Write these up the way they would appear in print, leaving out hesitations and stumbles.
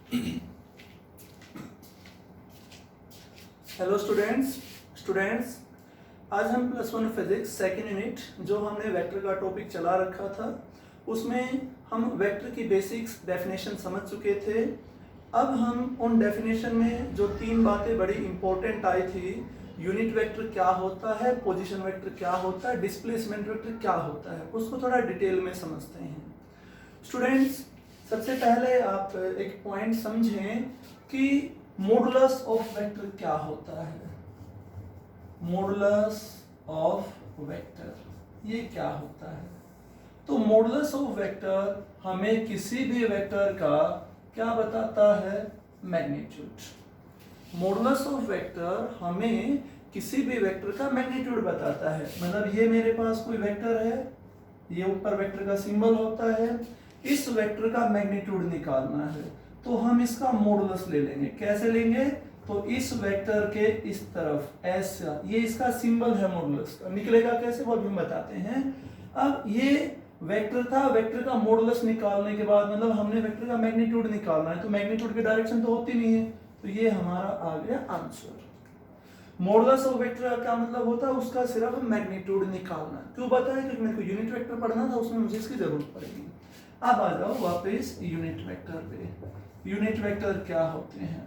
Hello students आज हम +1 physics second unit जो हमने वेक्टर का टॉपिक चला रखा था उसमें हम वेक्टर की बेसिक्स डेफिनेशन समझ चुके थे। अब हम उन डेफिनेशन में जो 3 बातें बड़ी इंपॉर्टेंट आई थी, यूनिट वेक्टर क्या होता है, पोजीशन वेक्टर क्या होता है, डिस्प्लेसमेंट वेक्टर क्या होता है, उसको थोड़ा डिटेल में समझते हैं। स्टूडेंट्स, सबसे पहले आप एक पॉइंट समझें कि मॉडुलस ऑफ वेक्टर क्या होता है। मॉडुलस ऑफ वेक्टर ये क्या होता है? तो मॉडुलस ऑफ वेक्टर हमें किसी भी वेक्टर का क्या बताता है? मैग्नीट्यूड। मॉडुलस ऑफ वेक्टर हमें किसी भी वेक्टर का मैग्नीट्यूड बताता है। मतलब ये मेरे पास कोई वेक्टर है, ये ऊपर वेक्टर का सिंबल होता है, इस वेक्टर का मैग्नीट्यूड निकालना है तो हम इसका मॉडुलस ले लेंगे। कैसे लेंगे? तो इस वेक्टर के इस तरफ ऐसा, ये इसका सिंबल है मॉडुलस का। निकलेगा कैसे वो भी हम बताते हैं। अब ये वेक्टर था, वेक्टर का मॉडुलस निकालने के बाद मतलब हमने वेक्टर का मैग्नीट्यूड निकालना है, तो मैग्नीट्यूड की डायरेक्शन तो होती नहीं है, तो ये हमारा आ गया आंसर। मॉडुलस ऑफ वेक्टर का क्या मतलब होता है? उसका सिर्फ मैग्नीट्यूड निकालना। क्यों बताया? क्योंकि मेरे को यूनिट वेक्टर पढ़ना था, उसमें मुझे इसकी जरूरत पड़ेगी। अब आ जाओ वापस यूनिट वेक्टर पे। यूनिट वेक्टर क्या होते हैं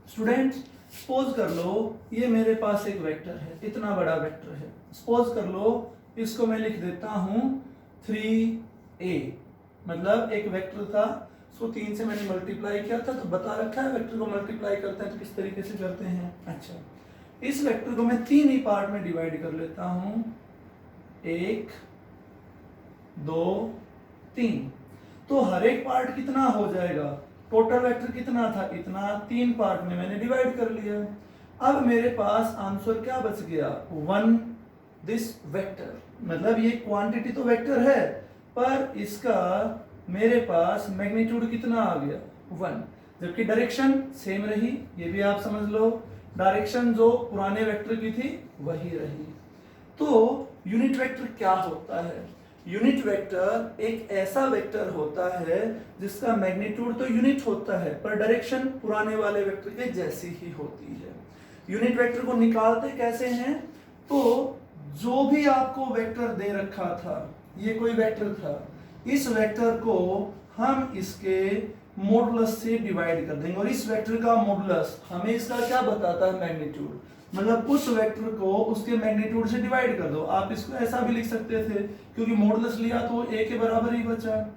स्टूडेंट्स? सपोज कर लो ये मेरे पास एक वेक्टर है, इतना बड़ा वेक्टर है। सपोज कर लो इसको मैं लिख देता हूं 3a। मतलब एक वेक्टर था, उसको 3 से मैंने मल्टीप्लाई किया था, तो बता रखा है वेक्टर को मल्टीप्लाई करते हैं तो किस तरीके से करते हैं। अच्छा, इस वेक्टर को मैं 3 ही पार्ट में डिवाइड कर लेता हूं, 1 2 3। तो हर एक पार्ट कितना हो जाएगा? टोटल वेक्टर कितना था? इतना। 3 पार्ट में मैंने डिवाइड कर लिया। अब मेरे पास आंसर क्या बच गया? 1 दिस वेक्टर। मतलब ये क्वांटिटी तो वेक्टर है पर इसका मेरे पास मैग्नीट्यूड कितना आ गया? 1। जबकि डायरेक्शन सेम रही, ये भी आप समझ लो, डायरेक्शन जो पुराने वेक्टर की थी वही रही। तो यूनिट वेक्टर क्या होता है? यूनिट वेक्टर एक ऐसा वेक्टर होता है जिसका मैग्नीट्यूड तो यूनिट होता है पर डायरेक्शन पुराने वाले वेक्टर के जैसी ही होती है। यूनिट वेक्टर को निकालते कैसे हैं? तो जो भी आपको वेक्टर दे रखा था, ये कोई वेक्टर था, इस वेक्टर को हम इसके मॉडुलस से डिवाइड कर देंगे और इस वेक्टर का मॉडुलस हमें इसका क्या बताता है? मैग्नीट्यूड। मतलब उस वेक्टर को उसके मैग्नीट्यूड से डिवाइड कर दो। आप इसको ऐसा भी लिख सकते थे, क्योंकि मॉडुलस लिया तो a के बराबर ही बचा।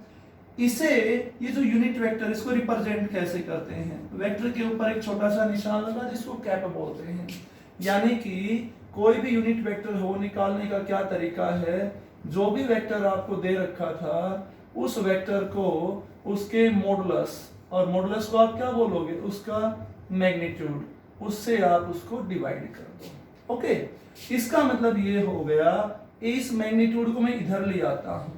इसे, ये जो यूनिट वेक्टर, इसको रिप्रेजेंट कैसे करते हैं? वेक्टर के ऊपर एक छोटा सा निशान लगा जिसको कैप बोलते हैं। यानी कि कोई भी यूनिट वेक्टर हो, निकालने का क्या तरीका है? जो भी वेक्टर आपको दे रखा था उस वेक्टर को उसके मॉडुलस, और मॉडुलस को आप क्या बोलोगे? उसका मैग्नीट्यूड, उससे आप उसको डिवाइड कर दो। ओके, इसका मतलब ये हो गया, इस मैग्नीट्यूड को मैं इधर ले आता हूं,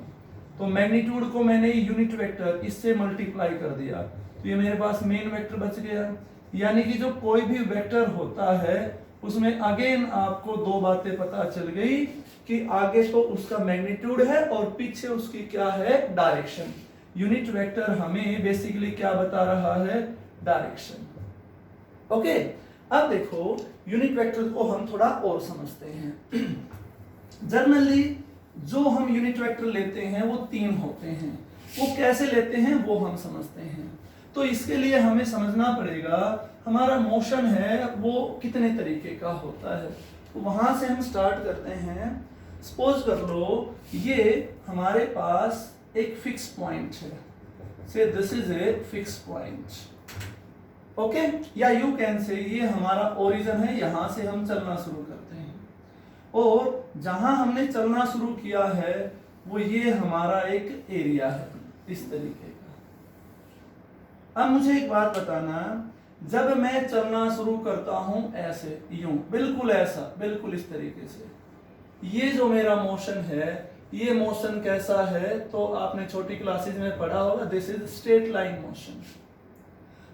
तो मैग्नीट्यूड को मैंने यूनिट वेक्टर इससे मल्टीप्लाई कर दिया, तो ये मेरे पास मेन वेक्टर बच गया। यानी कि जो कोई भी वेक्टर होता है उसमें अगेन आपको 2 बातें पता चल गई कि आगे तो उसका मैग्नीट्यूड है और पीछे उसकी क्या है? डायरेक्शन। यूनिट वेक्टर हमें बेसिकली क्या बता रहा है? डायरेक्शन। ओके, अब देखो यूनिट वेक्टर को हम थोड़ा और समझते हैं। जनरली जो हम यूनिट वेक्टर लेते हैं वो 3 होते हैं। वो कैसे लेते हैं वो हम समझते हैं। तो इसके लिए हमें समझना पड़ेगा हमारा मोशन है वो कितने तरीके का होता है। तो वहां से हम स्टार्ट करते हैं। सपोज कर लो ये हमारे पास एक फिक्स पॉइंट है, से this is a fix point. Okay, या यू कैन से ये हमारा ओरिजिन है, यहां से हम चलना शुरू करते हैं और जहां हमने चलना शुरू किया है वो ये हमारा एक एरिया है इस तरीके का। अब मुझे एक बात बताना, जब मैं चलना शुरू करता हूं ऐसे, यूं, बिल्कुल ऐसा, बिल्कुल इस तरीके से, ये जो मेरा मोशन है, ये मोशन कैसा है? तो आपने छोटी क्लासेस में पढ़ा होगा, this is straight line motion.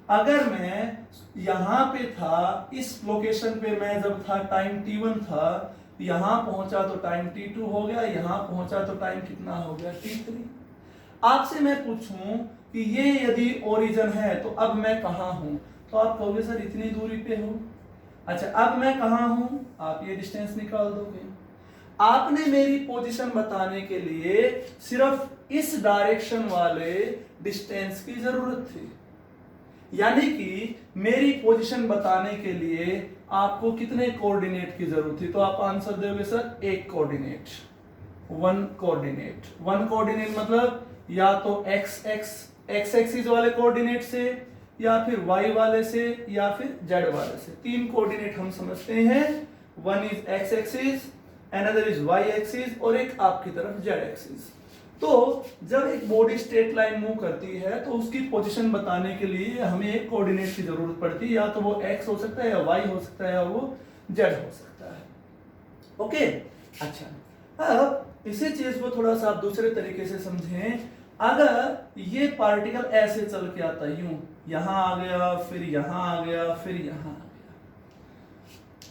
अगर मैं यहां पे था, इस लोकेशन पे मैं जब था टाइम t1 था, यहां पहुंचा तो टाइम t2 हो गया, यहां पहुंचा तो टाइम कितना हो गया? t3। आपसे मैं पूछूं कि ये यदि ओरिजिन है तो अब मैं कहाँ हूं, तो आप कहोगे सर इतनी दूरी पे हो। अच्छा, अब मैं कहाँ हूं, आप ये डिस्टेंस निकाल दोगे। आपने मेरी पोजीशन बताने के लिए सिर्फ इस डायरेक्शन वाले डिस्टेंस की जरूरत थी, यानी कि मेरी पोजीशन बताने के लिए आपको कितने कोऑर्डिनेट की जरूरत थी, तो आप आंसर दोगे सर एक coordinate, one coordinate. One coordinate मतलब या तो एक्स एक्सिस वाले कोऑर्डिनेट से, या फिर वाई वाले से, या फिर जेड वाले से। तीन कोऑर्डिनेट हम समझते हैं, one is X axis, another is Y axis, और एक आपकी तरफ जेड एक्सिस। तो जब एक बॉडी स्ट्रेट लाइन मूव करती है तो उसकी पोजीशन बताने के लिए हमें एक कोऑर्डिनेट की जरूरत पड़ती है, या तो वो एक्स हो सकता है, या वाई हो सकता है, या वो जेड हो सकता है। ओके, अच्छा, अब इसी चीज को थोड़ा सा आप दूसरे तरीके से समझें। अगर ये पार्टिकल ऐसे चल के आता है, यूं यहां आ गया, फिर यहां आ गया, फिर यहां आ गया,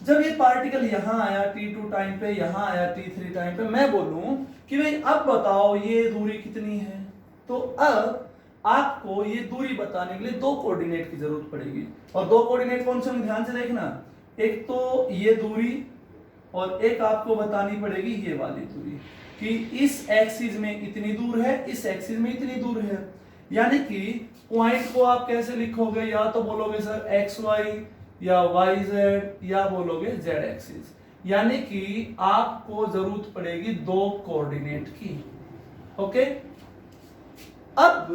जब ये पार्टिकल यहां आया t2 टाइम पे, यहां आया t3 टाइम पे, मैं बोलूं कि भाई अब बताओ ये दूरी कितनी है, तो अब आपको ये दूरी बताने के लिए दो कोऑर्डिनेट की जरूरत पड़ेगी। और दो कोऑर्डिनेट कौन से हैं, ध्यान से देखना, एक तो ये दूरी, और एक आपको बतानी पड़ेगी ये वाली दूरी, कि इस एक्सिस में इतनी दूर है, इस एक्सिस में इतनी दूर है। यानी कि पॉइंट को आप कैसे लिखोगे, या तो बोलोगे सर एक्स वाई, या वाई जेड, या बोलोगे जेड एक्सिस। यानी कि आपको जरूरत पड़ेगी दो कोऑर्डिनेट की। ओके, अब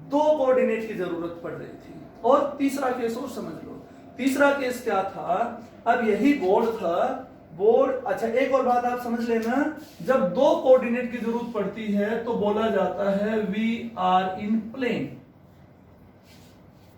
दो कोऑर्डिनेट की जरूरत पड़ रही थी। और तीसरा केस और समझ लो, तीसरा केस क्या था, अब यही बोर्ड था, बोर्ड। अच्छा, एक और बात आप समझ लेना, जब दो कोऑर्डिनेट की जरूरत पड़ती है तो बोला जाता है वी आर इन प्लेन।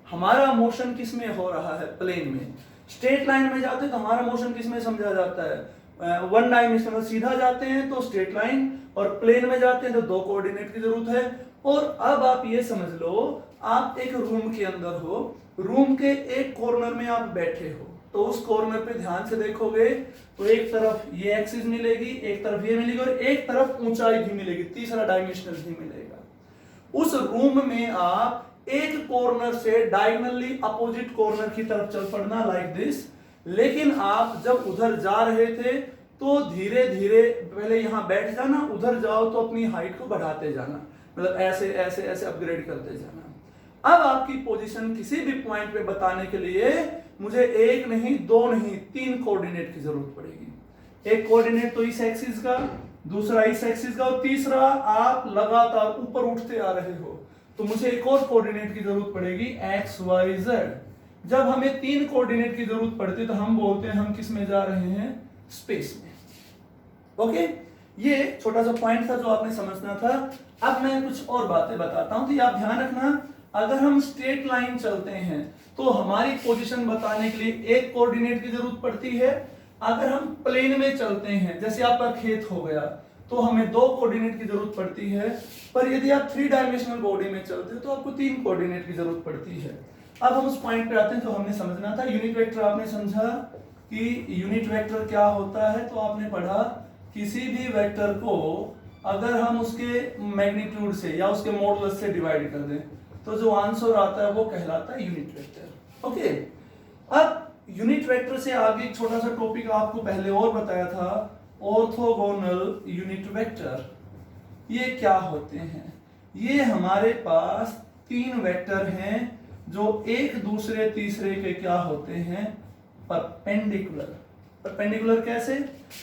हमारा मोशन किस में हो रहा है, प्लेन में। स्ट्रेट लाइन में जाते हैं तो हमारा मोशन किस में समझा जाता है, वन डायमेंशनल, सीधा जाते हैं तो स्ट्रेट लाइन, और प्लेन में जाते हैं तो दो कोऑर्डिनेट की जरूरत है। और अब आप ये समझ लो, आप एक रूम के अंदर हो, रूम के एक कॉर्नर में आप बैठे हो, तो उस कॉर्नर पे ध्यान से देखोगे तो एक तरफ ये एक्सिस मिलेगी, एक तरफ ये मिलेगी, और एक तरफ ऊंचाई भी मिलेगी, तीसरा डायमेंशनल भी मिलेगा। उस रूम में आप एक कॉर्नर से डायगोनली अपोजिट कॉर्नर की तरफ चल पड़ना, लाइक दिस। लेकिन आप जब उधर जा रहे थे तो धीरे धीरे पहले यहां बैठ जाना, उधर जाओ तो अपनी हाइट को बढ़ाते जाना, मतलब ऐसे ऐसे ऐसे अपग्रेड करते जाना। अब आपकी पोजीशन किसी भी पॉइंट पे बताने के लिए मुझे एक नहीं, दो नहीं, तीन कोऑर्डिनेट की जरूरत पड़ेगी। एक कोऑर्डिनेट तो इस एक्सिस का, दूसरा इस एक्सिस का, और तीसरा आप लगातार ऊपर उठते आ रहे हो तो मुझे एक और कोऑर्डिनेट की जरूरत पड़ेगी, एक्स वाई जेड। जब हमें तीन कोऑर्डिनेट की जरूरत पड़ती है तो हम बोलते हैं हम किस में जा रहे हैं, स्पेस में। ओके, ये छोटा सा पॉइंट था जो आपने समझना था। अब मैं कुछ और बातें बताता हूं, तो आप ध्यान रखना, अगर हम स्ट्रेट लाइन चलते हैं तो हमारी पोजीशन बताने के लिए एक कोऑर्डिनेट की जरूरत पड़ती है। अगर हम प्लेन में चलते हैं, जैसे आपका खेत हो गया, तो हमें दो कोऑर्डिनेट की जरूरत पड़ती है। पर यदि आप थ्री डायमेंशनल बॉडी में चलते हैं तो आपको तीन कोऑर्डिनेट की जरूरत पड़ती है। अब हम उस पॉइंट पे आते हैं जो हमने समझना था। यूनिट वेक्टर आपने समझा कि यूनिट वेक्टर क्या होता है, तो आपने पढ़ा किसी भी वेक्टर को अगर हम उसके मैग्नीट्यूड से या उसके मॉडुलस से डिवाइड कर दें तो जो आंसर आता है वो कहलाता है यूनिट वेक्टर। ओके, अब यूनिट वेक्टर से आगे एक छोटा सा टॉपिक आपको पहले और बताया था, ऑर्थोगोनल यूनिट वेक्टर। ये क्या होते हैं, ये हमारे पास तीन वेक्टर हैं जो एक दूसरे तीसरे के क्या होते हैं, परपेंडिकुलर। परपेंडिकुलर कैसे,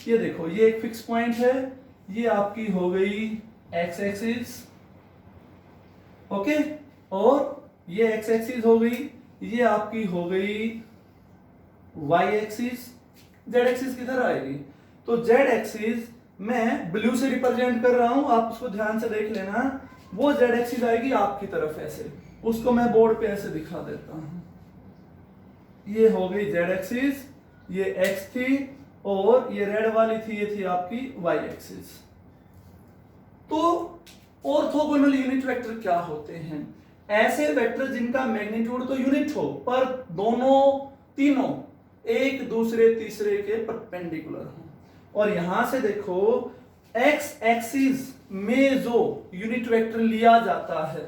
ये देखो, ये एक फिक्स पॉइंट है, ये आपकी हो गई एक्स एक्सिस, ओके, और ये एक्स एक्सिस हो गई, ये आपकी हो गई वाई एक्सिस। जेड एक्सिस किधर आएगी, तो जेड एक्सिस मैं ब्लू से रिप्रेजेंट कर रहा हूं, आप उसको ध्यान से देख लेना। वो जेड एक्सिस आएगी आपकी तरफ ऐसे, उसको मैं बोर्ड पे ऐसे दिखा देता हूं। ये हो गई जेड एक्सिस, ये एक्स थी, और ये रेड वाली थी, ये थी आपकी वाई एक्सिस। तो ऑर्थोगोनल यूनिट वेक्टर क्या होते हैं, ऐसे वेक्टर जिनका मैग्नीट्यूड तो यूनिट हो पर दोनों तीनों एक दूसरे तीसरे के परपेंडिकुलर हो। और यहां से देखो, एक्स एक्सिस में जो यूनिट वेक्टर लिया जाता है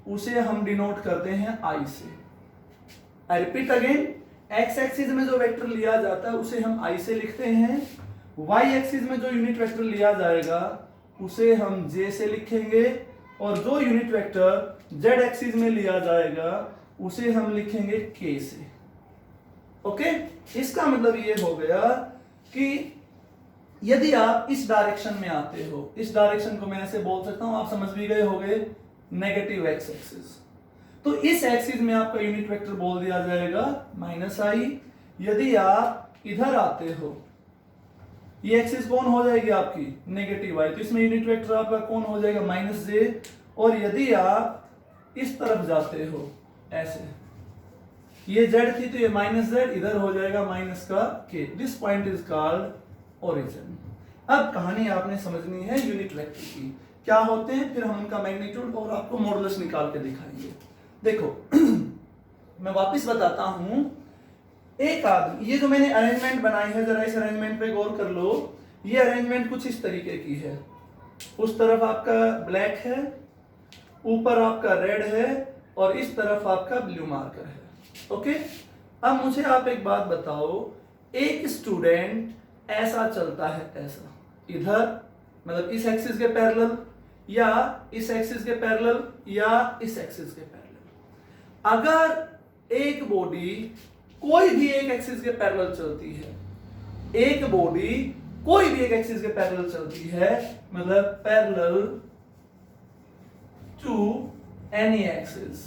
उसे हम डिनोट करते हैं आई से। I repeat again, x axis में जो वेक्टर लिया जाता है उसे हम आई से लिखते हैं, वाई एक्सिस में जो यूनिट वेक्टर लिया जाएगा उसे हम जे से लिखेंगे, और जो यूनिट वेक्टर जेड एक्सिस में लिया जाएगा उसे हम लिखेंगे के से। ओके, इसका मतलब ये हो गया कि यदि आप इस डायरेक्शन में आते हो, इस डायरेक्शन को मैं ऐसे बोल सकता हूं, आप समझ भी गए होंगे, नेगेटिव एक्स एक्सिस, तो इस एक्सिस में आपका यूनिट वेक्टर बोल दिया जाएगा माइनस आई। यदि आप इधर आते हो, ये एक्सिस कौन हो जाएगी आपकी नेगेटिव आई, तो इसमें यूनिट वेक्टर आपका कौन हो जाएगा माइनस जे। और यदि आप इस तरफ जाते हो ऐसे, ये जेड थी तो ये माइनस जेड, इधर हो जाएगा माइनस का के। This point is called origin. अब कहानी आपने समझनी है यूनिट वेक्टर की, क्या होते हैं, फिर हम उनका मैग्नीट्यूड और आपको मॉडुलस निकाल के दिखाएंगे। देखो मैं वापस बताता हूं, एक आदमी, ये जो मैंने अरेंजमेंट बनाई है, जरा इस अरेंजमेंट पे गौर कर लो। ये अरेंजमेंट कुछ इस तरीके की है, उस तरफ आपका ब्लैक है, ऊपर आपका रेड है, और इस तरफ आपका ब्लू मार्कर है। ओके, अब मुझे आप एक बात बताओ, एक स्टूडेंट ऐसा चलता है, ऐसा इधर, मतलब इस एक्सिस के पैरेलल, या इस एक्सिस के पैरेलल, या इस एक्सिस के पैरेलल। अगर एक बॉडी कोई भी एक एक्सिस के पैरेलल चलती है, एक बॉडी कोई भी एक एक्सिस के पैरेलल चलती है, मतलब पैरेलल टू एनी एक्सिस,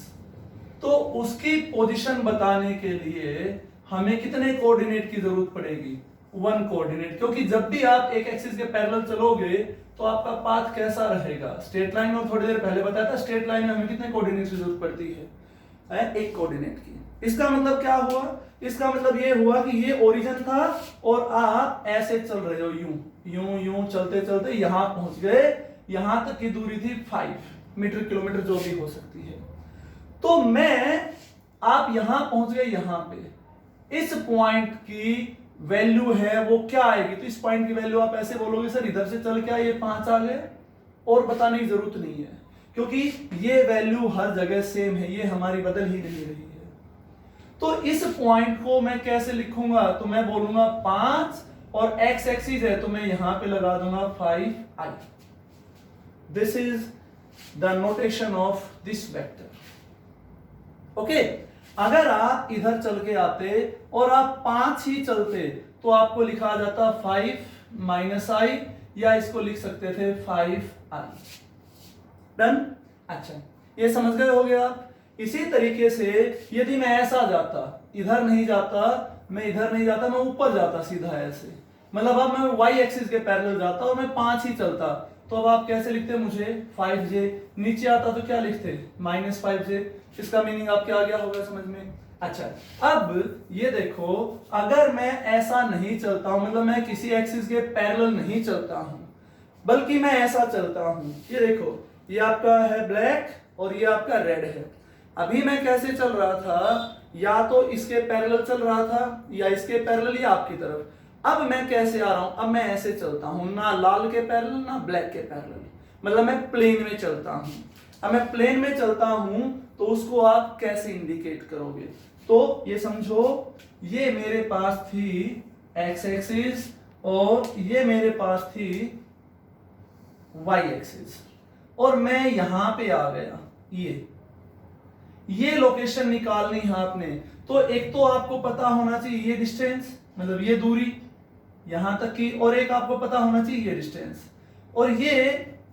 तो उसकी पोजीशन बताने के लिए हमें कितने कोऑर्डिनेट की जरूरत पड़ेगी, 1 कोऑर्डिनेट, क्योंकि जब भी आप एक एक्सिस के पैरेलल चलोगे तो आपका पाथ कैसा रहेगा, स्ट्रेट लाइन। और थोड़ी देर पहले बताया था स्ट्रेट लाइन में हमें कितने कोऑर्डिनेट की जरूरत पड़ती है, 1 कोऑर्डिनेट की। इसका मतलब क्या हुआ, इसका मतलब ये हुआ कि ये ओरिजिन था और आप ऐसे चल रहे हो, यूं यूं यूं चलते चलते यहां पहुंच गए, यहां तक की दूरी थी 5 मीटर किलोमीटर जो भी हो सकती है। तो मैं, आप यहां पहुंच गए, यहां पे इस पॉइंट की वैल्यू है वो क्या आएगी, तो इस पॉइंट की वैल्यू आप ऐसे बोलोगे, सर इधर से चल के ये 5 आ गए, और बताने की जरूरत नहीं है, क्योंकि ये वैल्यू हर जगह सेम है, ये हमारी बदल ही नहीं रही है। तो इस पॉइंट को मैं कैसे लिखूंगा, तो मैं बोलूंगा 5, और एक्स एक्सिस है तो मैं यहां पे लगा दूंगा 5i। This is the notation of this vector. Okay, अगर आप इधर चल के आते और आप 5 ही चलते तो आपको लिखा जाता 5 माइनस आई, या इसको लिख सकते थे 5i। डन। अच्छा, ये समझ गए होगे आप। इसी तरीके से यदि मैं ऐसा जाता, इधर नहीं जाता, मैं इधर नहीं जाता, मैं ऊपर जाता सीधा ऐसे, मतलब अब मैं y एक्सिस के पैरेलल जाता और मैं 5 ही चलता, तो अब आप कैसे लिखते मुझे 5j, नीचे आता तो क्या लिखते -5j। इसका मीनिंग आपके आ गया होगा समझ में। अच्छा, अब ये देखो, अगर मैं ऐसा नहीं चलता हूं, मतलब मैं किसी एक्सिस के पैरेलल नहीं चलता हूं, बल्कि मैं ऐसा चलता हूं, ये देखो, ये आपका है ब्लैक और ये आपका रेड है। अभी मैं कैसे चल रहा था, या तो इसके पैरेलल चल रहा था, या इसके पैरेलल, या आपकी तरफ। अब मैं कैसे आ रहा हूं, अब मैं ऐसे चलता हूं, ना लाल के पैरेलल ना ब्लैक के पैरेलल, मतलब मैं प्लेन में चलता हूं। अब मैं प्लेन में चलता हूं तो उसको आप कैसे इंडिकेट करोगे, तो ये समझो, ये मेरे पास थी एक्स एक्सिस और ये मेरे पास थी वाई एक्सिस, और मैं यहां पे आ गया, ये लोकेशन निकालनी है आपने। तो एक तो आपको पता होना चाहिए ये डिस्टेंस, मतलब ये दूरी यहां तक की, और एक आपको पता होना चाहिए ये डिस्टेंस, और ये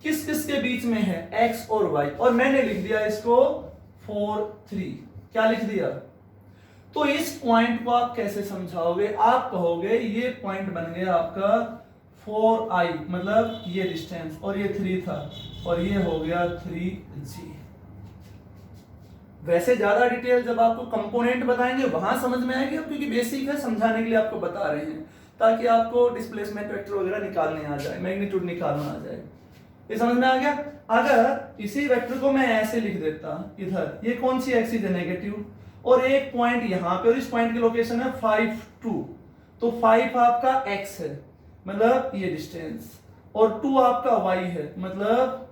किस किस के बीच में है, x और y, और मैंने लिख दिया इसको 4 3। क्या लिख दिया, तो इस पॉइंट को आप कैसे समझाओगे, आप कहोगे ये पॉइंट बन गया आपका 4i, मतलब ये डिस्टेंस, और ये 3 था, और ये हो गया 3g। वैसे ज्यादा डिटेल जब आपको कंपोनेंट बताएंगे वहां समझ में आएगी, क्योंकि बेसिक है, समझाने के लिए आपको बता रहे हैं, ताकि आपको डिस्प्लेसमेंट वेक्टर वगैरह निकालने आ जाए, मैग्नीट्यूड निकालना आ जाए। ये समझ में आ गया। अगर इसी वेक्टर को मैं ऐसे लिख देता, इधर ये कौन सी एक्सिस है, नेगेटिव, और एक पॉइंट यहां पे, और इस पॉइंट की लोकेशन है 5 2, तो 5 आपका x है, मतलब ये डिस्टेंस, और 2 आपका y है, मतलब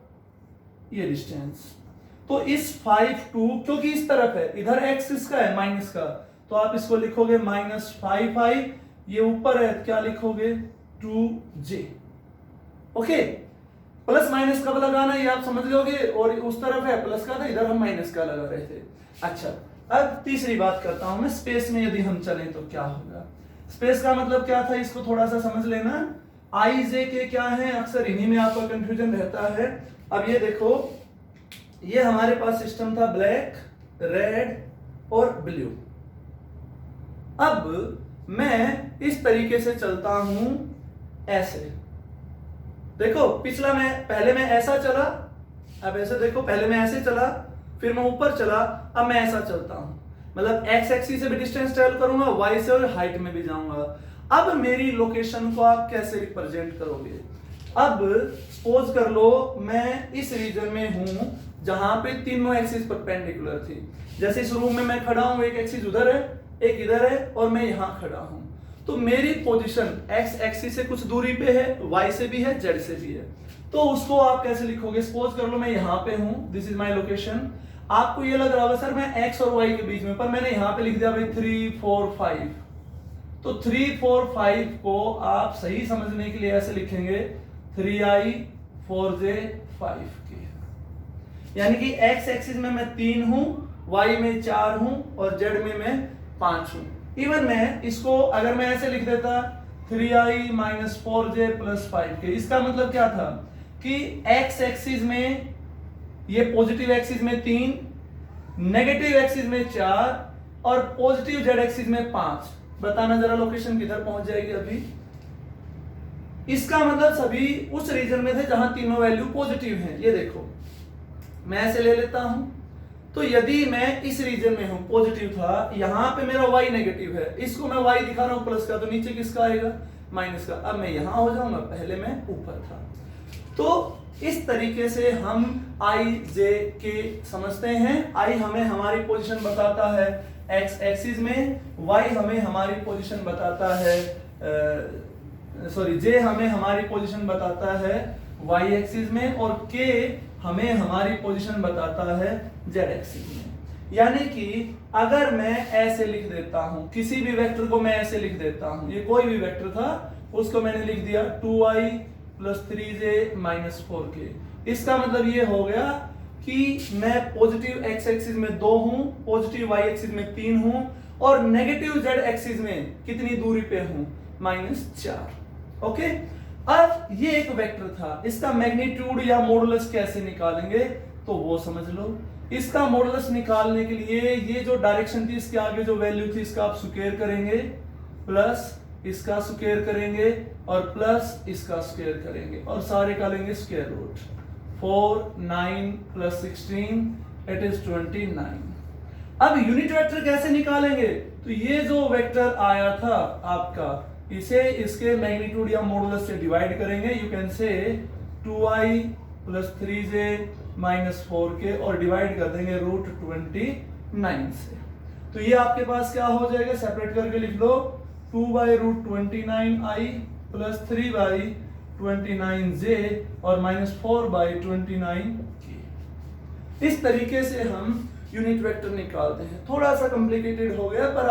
ये डिस्टेंस। तो इस 5 2 क्योंकि इस तरफ है, इधर x किसका है, माइनस का, तो आप इसको लिखोगे -5i, ये ऊपर है क्या लिखोगे 2j। ओके, प्लस माइनस कब लगाना ये आप समझ लोगे, और उस तरफ है प्लस का था, इधर हम माइनस का लगा रहे थे। अच्छा, अब तीसरी बात करता हूं मैं, स्पेस में यदि हम चलें तो क्या होगा। स्पेस का मतलब क्या था, इसको थोड़ा सा समझ लेना। आई जे के क्या है, अक्सर इन्हीं में आपका कंफ्यूजन रहता है। अब ये देखो, ये हमारे पास सिस्टम था ब्लैक, रेड और ब्लू। अब मैं इस तरीके से चलता हूं ऐसे, देखो पिछला पहले मैं ऐसा चला, अब ऐसे देखो, पहले मैं ऐसे चला, फिर मैं ऊपर चला, अब मैं ऐसा चलता हूं, मतलब एक्स एक्सिस से भी डिस्टेंस ट्रेवल करूंगा, वाई से और हाइट में भी जाऊंगा। अब मेरी लोकेशन को आप कैसे रिप्रेजेंट करोगे। अब सपोज कर लो मैं इस रीजन में हूं जहां पे तीनों एक्सिस परपेंडिकुलर थी। जैसे इस रूम में मैं खड़ा हूं, एक एक्सिस उधर है, एक इधर है, और मैं यहां खड़ा हूं, तो मेरी पोजीशन एक्स एक्सिस से कुछ दूरी पे है, वाई से भी है, जेड से भी है। तो उसको आप कैसे लिखोगे, सपोज कर लो मैं यहां पे हूं, दिस इज माय लोकेशन। आपको ये लग रहा होगा सर मैं एक्स और वाई के बीच में, पर मैंने यहां पे लिख दिया भाई 3 4 5। तो 3 4 5 को आप सही समझने के लिए ऐसे लिखेंगे 3i 4j 5k, यानी कि एक्स एक्सिस में मैं 3 हूं, वाई में 4 हूं, और जेड में मैं 5 हूं। इवन मैं इसको अगर मैं ऐसे लिख देता 3i - 4j + 5k, इसका मतलब क्या था कि एक्स एक्सिस में ये पॉजिटिव एक्सिस में 3, नेगेटिव एक्सिस में 4 और पॉजिटिव जेड एक्सिस में 5। बताना जरा लोकेशन किधर पहुंच जाएगी अभी। इसका मतलब सभी उस रीजन में थे जहां तीनों वैल्यू पॉजिटिव हैं। ये देखो मैं ऐसे ले लेता हूं, तो यदि मैं इस रीजन में हूं, पॉजिटिव था, यहां पे मेरा y नेगेटिव है, इसको मैं y दिखा रहा हूं प्लस का, तो नीचे किसका आएगा, माइनस का। अब मैं यहां हो जाऊंगा, पहले मैं ऊपर था। तो इस तरीके से हम i j k समझते हैं। i हमें हमारी पोजीशन बताता है x एक्सिस में, y हमें हमारी पोजीशन बताता है j हमें हमारी पोजीशन बताता है y एक्सिस में, और k हमें हमारी पोजीशन बताता है z एक्सिस में। यानी कि अगर मैं ऐसे लिख देता हूं, किसी भी वेक्टर को मैं ऐसे लिख देता हूं, ये कोई भी वेक्टर था, उसको मैंने लिख दिया 2i + 3j - 4k। इसका मतलब ये हो गया कि मैं पॉजिटिव x एक्सिस में 2 हूं, पॉजिटिव y एक्सिस में 3 हूं, और नेगेटिव z एक्सिस में कितनी दूरी पे हूं, -4। ओके, अब ये एक वेक्टर था, इसका मैग्नीट्यूड या मॉडुलस कैसे निकालेंगे तो वो समझ लो। इसका मॉडुलस निकालने के लिए ये जो डायरेक्शन थी, इसके आगे जो वैल्यू थी, इसका आप स्क्वायर करेंगे, प्लस इसका स्क्वायर करेंगे, और प्लस इसका स्क्वायर करेंगे, और सारे का लेंगे स्क्वायर रूट। 4 9 + 16 it is 29। अब यूनिट वेक्टर कैसे निकालेंगे, तो ये जो वेक्टर आया था आपका, इसे इसके मैग्नीट्यूड या मॉडुलस से डिवाइड करेंगे। You can say 2i + 3j - 4k, और डिवाइड कर देंगे √29 से। तो ये आपके पास क्या हो जाएगा, सेपरेट करके लिख लो, 2/√29i + 3/29j और -4/29k। इस तरीके से हम यूनिट वेक्टर निकालते हैं। थोड़ा सा कॉम्प्लिकेटेड हो गया, पर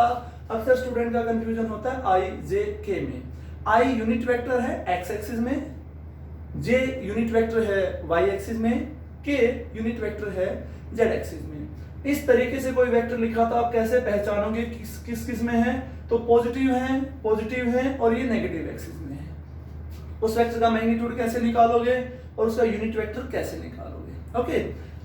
अक्सर स्टूडेंट का कंफ्यूजन होता है i j k में। i यूनिट वेक्टर है x एक्सिस में, j यूनिट वेक्टर है y एक्सिस में, k यूनिट वेक्टर है z एक्सिस में। इस तरीके से कोई वेक्टर लिखा तो आप कैसे पहचानोगे किस किस में है, तो पॉजिटिव है और ये नेगेटिव एक्सिस में है। उस वेक्टर का मैग्नीट्यूड कैसे निकालोगे और उसका यूनिट वेक्टर कैसे निकालोगे। ओके,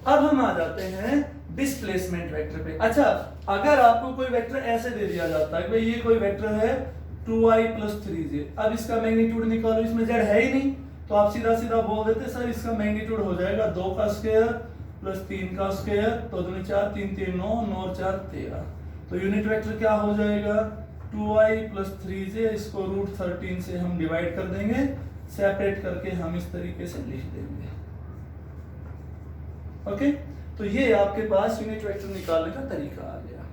अब हम आ जाते हैं डिस्प्लेसमेंट वेक्टर पे। अच्छा, अगर आपको कोई वेक्टर ऐसे दे दिया जाता है, भाई ये कोई वेक्टर है 2i + 3j, अब इसका मैग्नीट्यूड निकालो, इसमें z है ही नहीं, तो आप सीधा सीधा बोल देते सर इसका मैग्नीट्यूड हो जाएगा 2 का स्क्वायर + 3 का स्क्वायर, तो 2 4 3 3 9 9 4 13। तो यूनिट वेक्टर क्या हो जाएगा 2i + 3j, इसको √13 से हम डिवाइड कर देंगे, सेपरेट करके हम इस तरीके से लिख देंगे। ओके, तो ये आपके पास यूनिट वेक्टर निकालने का तरीका आ गया।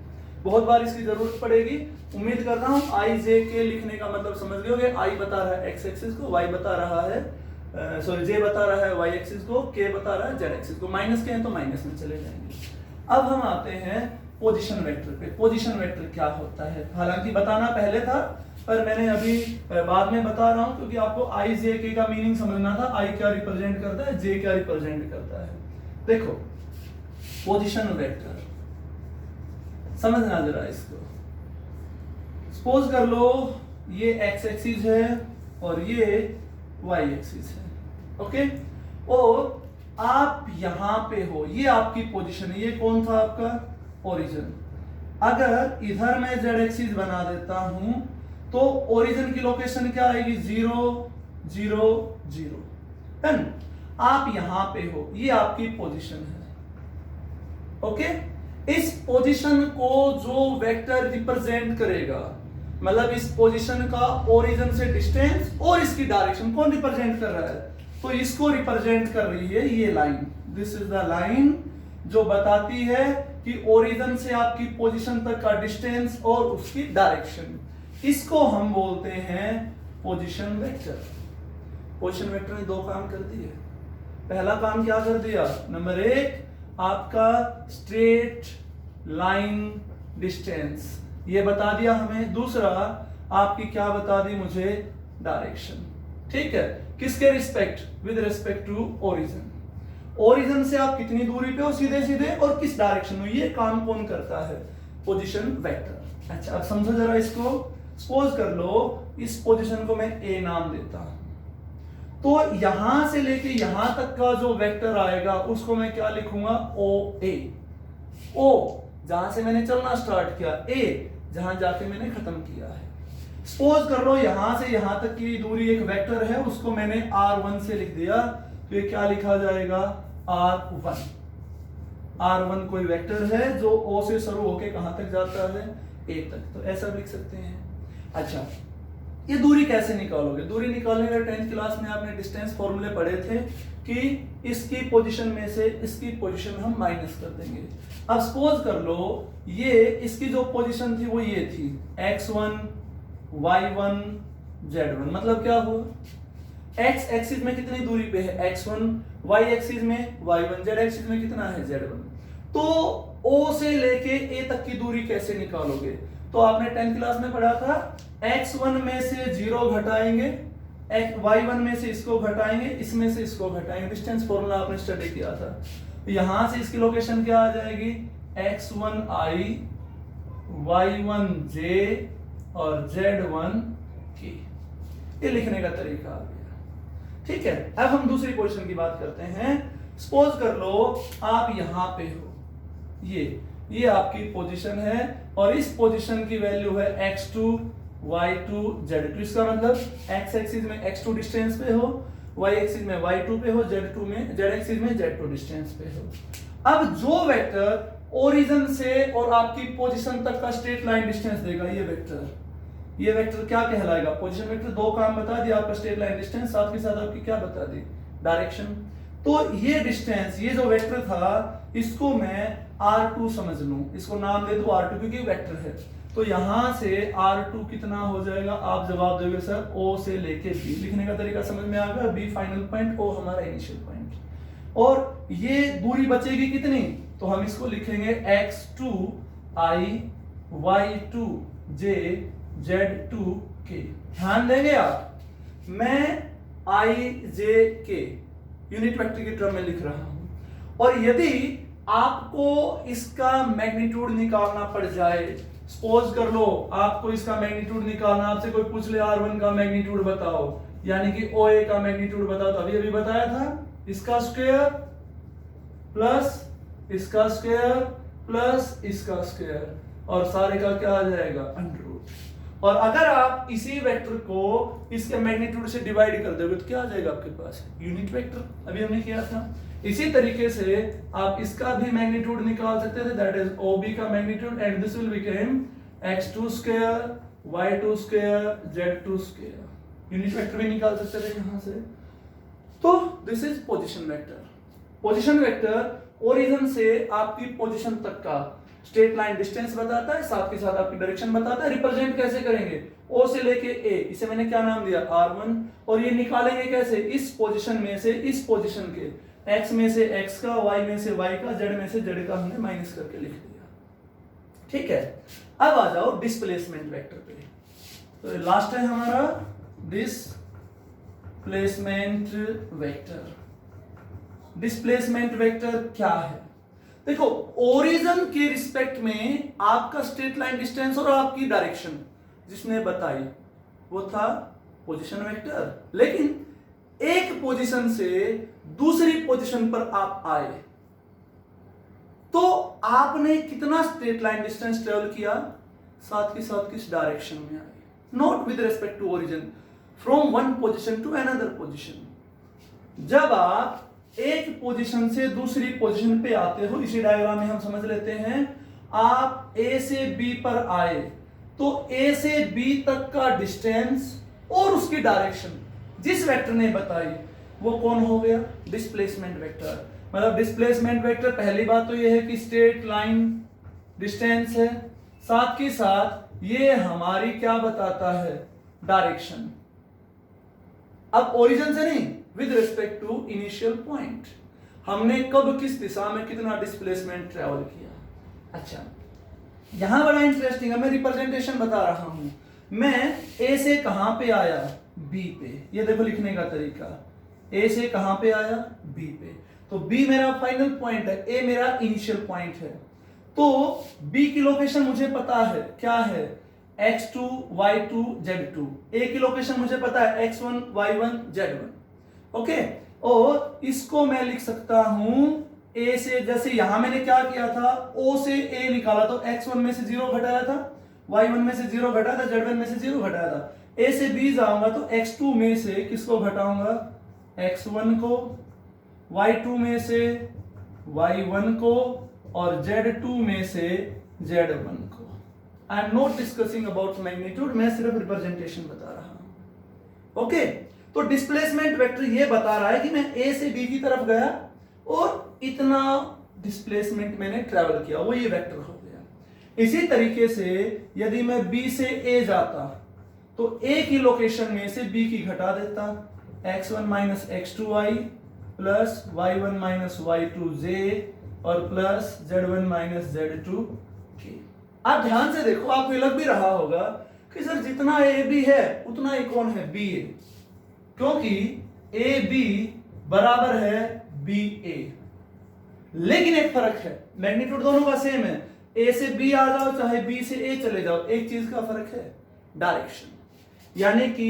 बहुत बार इसकी जरूरत पड़ेगी। उम्मीद करता हूं i j k लिखने का मतलब समझ लियोगे। i बता रहा है x एक्सिस को, y बता रहा है सॉरी जे बता रहा है वाई एक्सिस को, के बता रहा है जेड एक्सिस को, माइनस के हैं तो माइनस में चले जाएंगे। अब हम आते हैं पोजीशन वेक्टर पे। पोजीशन वेक्टर क्या होता है, हालांकि बताना पहले था पर मैंने अभी बाद में बता रहा हूं क्योंकि आपको आई जे के का मीनिंग समझना था। आई क्या रिप्रेजेंट करता है, जे क्या रिप्रेजेंट करता है। देखो पोजीशन वेक्टर समझना जरा इसको। सपोज कर लो ये एक्स एक्सिस है और ये वाई एक्सिस है, ओके। और आप यहां पे हो, ये आपकी पोजीशन है, ये कौन था आपका ओरिजिन। अगर इधर मैं जेड एक्सिस बना देता हूं तो ओरिजिन की लोकेशन क्या आएगी, 0 0 0, है ना। आप यहां पे हो, ये आपकी पोजीशन है, ओके। इस पोजीशन को जो वेक्टर रिप्रेजेंट करेगा, मतलब इस पोजीशन का ओरिजिन से डिस्टेंस और इसकी डायरेक्शन कौन रिप्रेजेंट कर रहा है, तो इसको रिप्रेजेंट कर रही है ये line. This is the line जो बताती है कि ओरिजिन से आपकी पोजीशन तक का डिस्टेंस और उसकी डायरेक्शन। इसको हम बोलते हैं पोजीशन वेक्टर। पोजीशन वेक्टर ने दो काम कर दिए। पहला काम क्या कर दिया, नंबर 1 आपका स्ट्रेट लाइन डिस्टेंस ये बता दिया हमें। दूसरा आपकी क्या बता दी मुझे, डायरेक्शन, ठीक है। किसके respect, with respect to origin. Origin से आप कितनी दूरी पे हो सीधे सीधे और किस डायरेक्शन में, ये काम कौन करता है, पोजीशन वेक्टर। अच्छा अब समझो जरा इसको। सपोज कर लो इस पोजीशन को मैं ए नाम देता हूं, तो यहां से लेके यहां तक का जो वेक्टर आएगा उसको मैं क्या लिखूंगा, ओ ए। ओ जहां से मैंने चलना स्टार्ट किया, ए जहां जाके मैंने खत्म किया है। सपोज कर लो यहां से यहां तक की दूरी एक वेक्टर है, उसको मैंने r1 से लिख दिया, तो ये क्या लिखा जाएगा, r1। r1 कोई वेक्टर है जो o से शुरू होके कहां तक जाता है, a तक, तो ऐसा लिख सकते हैं। अच्छा ये दूरी कैसे निकालोगे, दूरी निकालने के 10th क्लास में आपने डिस्टेंस फॉर्मूले पढ़े थे कि इसकी पोजीशन में से इसकी पोजीशन हम माइनस कर देंगे। अब सपोज कर लो ये इसकी जो पोजीशन थी वो ये थी, x1 y1 z1, मतलब क्या हुआ, x एक्सिस में कितनी दूरी पे है x1, y एक्सिस में y1, z एक्सिस में कितना है z1। तो o से लेके a तक की दूरी कैसे निकालोगे, तो आपने 10th क्लास में पढ़ा था x1 में से 0 घटाएंगे, y1 में से इसको घटाएंगे, इसमें से इसको घटाएंगे, डिस्टेंस फॉर्मूला आपने स्टडी किया था। यहां से इसकी लोकेशन क्या आ जाएगी, x1i y1j और z1k। ये लिखने का तरीका आ गया, ठीक है। अब हम दूसरी पोजीशन की बात करते हैं। सपोज कर लो आप यहां पे हो, ये आपकी पोजीशन है और इस पोजीशन की वैल्यू है x2 y2 z2। इसका मतलब x एक्सिस में x2 डिस्टेंस पे हो, y एक्सिस में y2 पे हो, z एक्सिस में z2 डिस्टेंस पे हो। अब जो वेक्टर ओरिजिन से और आपकी पोजीशन तक का स्ट्रेट लाइन डिस्टेंस देगा, ये वेक्टर क्या कहलाएगा, पोजीशन वेक्टर। दो काम बता दिया आपका, स्ट्रेट लाइन डिस्टेंस, साथ के साथ आपकी क्या बता दी, डायरेक्शन। तो ये डिस्टेंस, ये जो वेक्टर था इसको मैं r2 समझ लूं, इसको नाम दे दूं r2 क्योंकि वेक्टर है। तो यहां से r2 कितना हो जाएगा, आप जवाब दोगे सर o से लेके b। लिखने का तरीका समझ में आ गया, b फाइनल पॉइंट, o हमारा इनिशियल पॉइंट। और ये दूरी बचेगी कितनी, तो हम इसको लिखेंगे x2i y2j z2k। ध्यान देंगे आप, मैं i j k unit vector की टर्म में लिख रहा हूं। और यदि आपको इसका मैग्नीट्यूड निकालना पड़ जाए, सपोज कर लो आपको इसका मैग्नीट्यूड निकालना, आपसे कोई पूछ ले r1 का मैग्नीट्यूड बताओ, यानी कि OA का मैग्नीट्यूड बताओ, तो अभी बताया था इसका स्क्वायर प्लस इसका स्क्वायर प्लस इसका स्क्वायर और सारे का क्या आ जाएगा, अंडर रूट। और अगर आप इसी वेक्टर को इसके मैग्नीट्यूड से डिवाइड कर दोगे तो क्या आ जाएगा आपके पास, यूनिट वेक्टर। अभी हमने किया था। इसी तरीके से आप इसका भी मैग्नीट्यूड निकाल सकते थे, दैट इज OB का magnitude, and this will become x2 square y2 square z2 square. Unit vector भी निकाल सकते थे यहां से। तो this is position vector. Position vector origin से आपकी पोजीशन तक का स्ट्रेट लाइन डिस्टेंस बताता है, साथ के साथ आपकी डायरेक्शन बताता है। रिप्रेजेंट कैसे करेंगे, O से लेके A, इसे मैंने क्या नाम दिया R1, और ये निकालेंगे कैसे, इस पोजीशन में से इस पोजीशन के, x में से x का, y में से y का, z में से z का हमने माइनस करके लिख दिया। ठीक है, अब आ जाओ डिस्प्लेसमेंट वेक्टर पे। तो लास्ट है हमारा डिस्प्लेसमेंट वेक्टर। डिस्प्लेसमेंट वेक्टर क्या है, देखो ओरिजिन के रिस्पेक्ट में आपका स्ट्रेट लाइन डिस्टेंस और आपकी डायरेक्शन जिसने बताई वो था पोजीशन वेक्टर, लेकिन एक पोजीशन से दूसरी पोजीशन पर आप आए तो आपने कितना स्ट्रेट लाइन डिस्टेंस ट्रेवल किया, साथ के साथ किस डायरेक्शन में आए, not with respect to origin, from one position to another position. जब आप एक पोजीशन से दूसरी पोजीशन पे आते हो, इसी डायग्राम में हम समझ लेते हैं, आप A से B पर आए तो A से B तक का डिस्टेंस और उसकी डायरेक्शन जिस वेक्टर ने बताई वो कौन हो गया, डिस्प्लेसमेंट वेक्टर। मतलब डिस्प्लेसमेंट वेक्टर पहली बात तो ये है कि स्ट्रेट लाइन डिस्टेंस है, साथ के साथ ये हमारी क्या बताता है, डायरेक्शन। अब ओरिजिन से नहीं, with respect to initial point, हमने कब किस दिशा में कितना डिस्प्लेसमेंट ट्रेवल किया। अच्छा, यहां बड़ा इंटरेस्टिंग है, मैं रिप्रेजेंटेशन बता रहा हूं। मैं A से कहां पे आया, B पे, ये देखो लिखने का तरीका, A से कहां पे आया, B पे, तो B मेरा फाइनल पॉइंट है, A मेरा इनिशियल पॉइंट है। तो B की लोकेशन मुझे पता है, क्या है, x2 y2 z2। A की लोकेशन मुझे पता है x1 y1 z1। ओके, और इसको मैं लिख सकता हूं A से, जैसे यहां मैंने क्या किया था, O से A निकाला तो x1 में से 0 घटाया था, y1 में से 0 घटाया था, z1 में से 0 घटाया था। A से B जाऊंगा तो x2 में से किसको घटाऊंगा, x1 को, y2 में से y1 को, और z2 में से z1 को। I am not discussing about magnitude, मैं सिर्फ रिप्रेजेंटेशन बता रहा हूं। ओके, तो डिस्प्लेसमेंट वेक्टर ये बता रहा है कि मैं A से B की तरफ गया और इतना डिस्प्लेसमेंट मैंने ट्रेवल किया, वो ये वेक्टर हो गया। इसी तरीके से यदि मैं B से A जाता तो A की लोकेशन में से B की घटा देता, x1 minus x2y plus y1 minus y2j और प्लस z1 माइनस z2k। आप ध्यान से देखो, आपको लग भी रहा होगा कि सर जितना AB है उतना ही कौन है, BA, क्योंकि AB बराबर है BA। लेकिन एक फर्क है, मैग्नीट्यूड दोनों का सेम है, A से B आ जाओ चाहे B से A चले जाओ, एक चीज का फर्क है, डायरेक्शन। यानी कि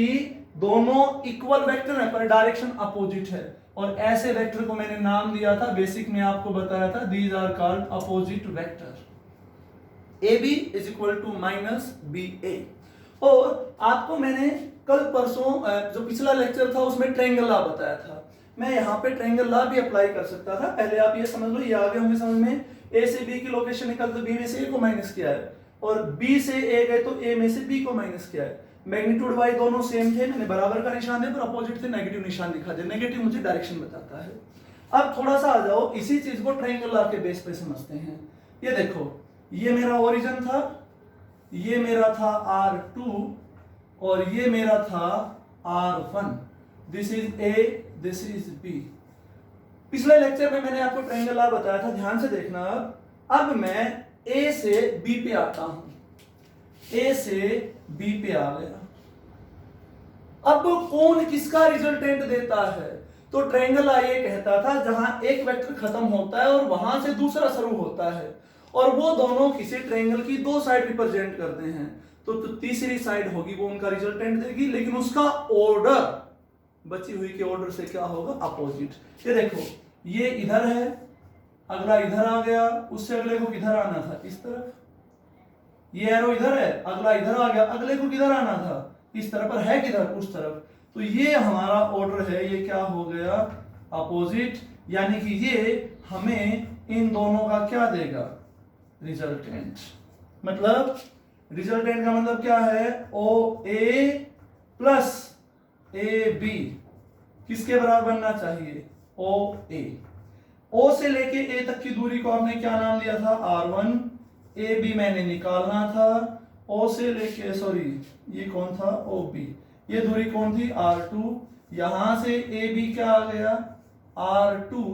दोनों इक्वल वेक्टर है पर डायरेक्शन अपोजिट है, और ऐसे वेक्टर को मैंने नाम दिया था, बेसिक में आपको बताया था, these are called opposite vector. AB is equal to minus BA। और आपको मैंने कल परसों जो पिछला लेक्चर था उसमें ट्रायंगल लॉ बताया था, मैं यहाँ पे ट्रायंगल लॉ भी अप्लाई कर सकता था। पहले आप ये समझ लो, ये आ गए होंगे समझ में, A से B की लोकेशन निकल तो B में से A को माइनस किया है, और B से A गए तो A में से B को माइनस किया है। मैग्नीट्यूड वाई दोनों सेम थे, मैंने बराबर का निशान दिया, पर अपोजिट थे नेगेटिव निशान दिखा दिया। नेगेटिव मुझे डायरेक्शन बताता है। अब थोड़ा सा आ जाओ, इसी चीज को ट्रायंगल लॉ के बेस पे समझते हैं। ये देखो, ये मेरा ओरिजिन था, ये मेरा था R2 और ये मेरा था R1। This is A, this is B। पिछले लेक्चर में मैंने आपको ट्रायंगल लॉ बताया था, ध्यान से देखना। अब मैं A से B पे आता हूं, A से B पे आ गया। अब कौन किसका रिजल्टेंट देता है, तो ट्रायंगल लॉ ये कहता था जहां एक वेक्टर खत्म होता है और वहां से दूसरा शुरू होता है, और वो दोनों किसी ट्रायंगल की दो साइड रिप्रेजेंट करते हैं, तो तीसरी साइड होगी वो उनका रिजल्टेंट देगी, लेकिन उसका ऑर्डर बची हुई के ऑर्डर से क्या होगा, अपोजिट। ये देखो, ये इधर है, अगला इधर आ गया, उससे अगले को किधर आना था, इस तरफ। ये एरो इधर है, अगला इधर आ गया, अगले को किधर आना था, इस तरफ, पर है किधर, उस तरफ। तो ये हमारा ऑर्डर है, ये क्या हो गया, अपोजिट। यानी कि ये हमें इन दोनों का क्या देगा, रिजल्टेंट। मतलब रिजल्टेंट का मतलब क्या है, OA प्लस AB किसके बराबर बनना चाहिए, OA। O से लेके A तक की दूरी को आपने क्या नाम दिया था, R1, ए बी मैंने निकालना था, ओ से लेके सॉरी ये कौन था, ओ बी, ये दूरी कौन थी, R2, यहां से ए बी क्या आ गया, R2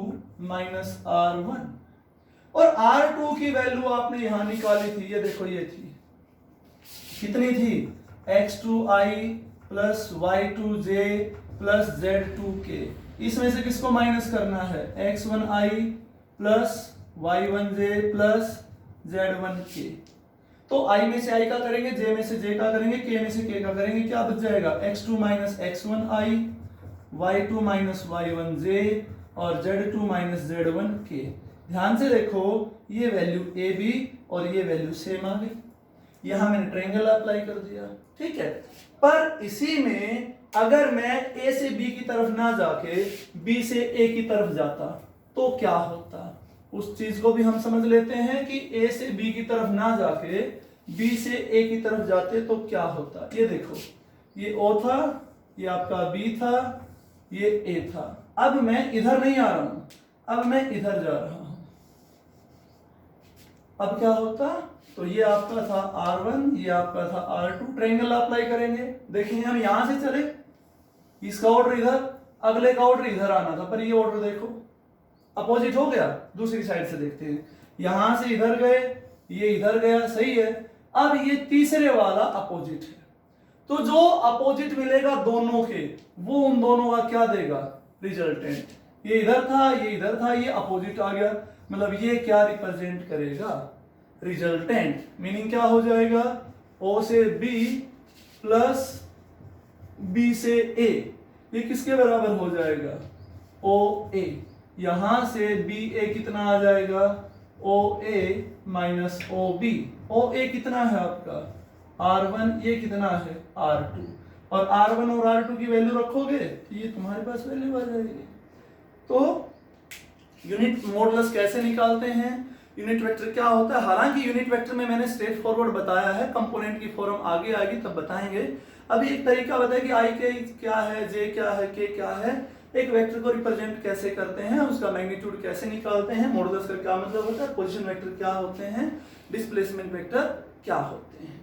माइनस R1, और R2 की वैल्यू आपने यहां निकाली थी, ये देखो ये थी, कितनी थी, x2i plus y2j plus z2k, इसमें से किसको माइनस करना है, x1i plus y1j plus z1k, तो i में से i का करेंगे, j में से j का करेंगे, k में से k का करेंगे, क्या बच जाएगा, x2 minus x1i, y2 minus y1j और z2 माइनस z1k। ध्यान से देखो ये वैल्यू ए बी और ये वैल्यू सेम आ गई, यहां मैंने ट्रायंगल अप्लाई कर दिया, ठीक है। पर इसी में अगर मैं ए से बी की तरफ ना जाके बी से ए की तरफ जाता तो क्या होता, उस चीज को भी हम समझ लेते हैं कि ए से बी की तरफ ना जाके बी से ए की तरफ जाते तो क्या होता। ये देखो ये ओ था, ये आपका बी था, ये ए था, अब मैं इधर नहीं आ रहा हूं, अब मैं इधर जा रहा हूं, अब क्या होता, तो ये आपका था R1, ये आपका था R2, ट्रायंगल अप्लाई करेंगे, देखेंगे हम यहां से चले, इसका ऑर्डर इधर, अगले का ऑर्डर इधर आना था, पर ये ऑर्डर देखो अपोजिट हो गया। दूसरी साइड से देखते हैं, यहां से इधर गए, ये इधर गया, सही है। अब ये तीसरे वाला अपोजिट है, तो जो अपोजिट मिलेगा दोनों के, वो उन दोनों का क्या देगा, रिजल्टेंट। ये इधर था, ये इधर था, ये अपोजिट आ गया, मतलब ये क्या रिप्रेजेंट करेगा, रिजल्टेंट। मीनिंग क्या हो जाएगा, ओ से बी प्लस बी से ए, ये किसके बराबर हो जाएगा, ओ ए। यहां से बी ए कितना आ जाएगा, ओ ए माइनस ओ बी। ओ ए कितना है आपका R1, ये कितना है R2, और R1 और R2 की वैल्यू रखोगे तो ये तुम्हारे पास वैल्यू आ जाएगी। तो यूनिट मॉडुलस कैसे निकालते हैं, यूनिट वेक्टर क्या होता है, हालांकि यूनिट वेक्टर में मैंने स्ट्रेट फॉरवर्ड बताया है, कंपोनेंट की फॉर्म आगे आएगी तब बताएंगे। अभी एक तरीका बताया कि आई के क्या है, जे क्या है, के क्या है, एक वेक्टर को रिप्रेजेंट कैसे करते हैं, उसका मैग्नीट्यूड कैसे निकालते हैं, मॉडुलस का क्या मतलब होता है, पोजीशन वेक्टर क्या होते हैं, डिस्प्लेसमेंट वेक्टर क्या होते हैं।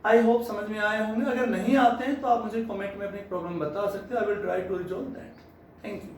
आई होप समझ में आए होंगे, अगर नहीं आते हैं तो आप मुझे कमेंट में अपनी प्रॉब्लम बता सकते हैं, I will try to resolve that. Thank you.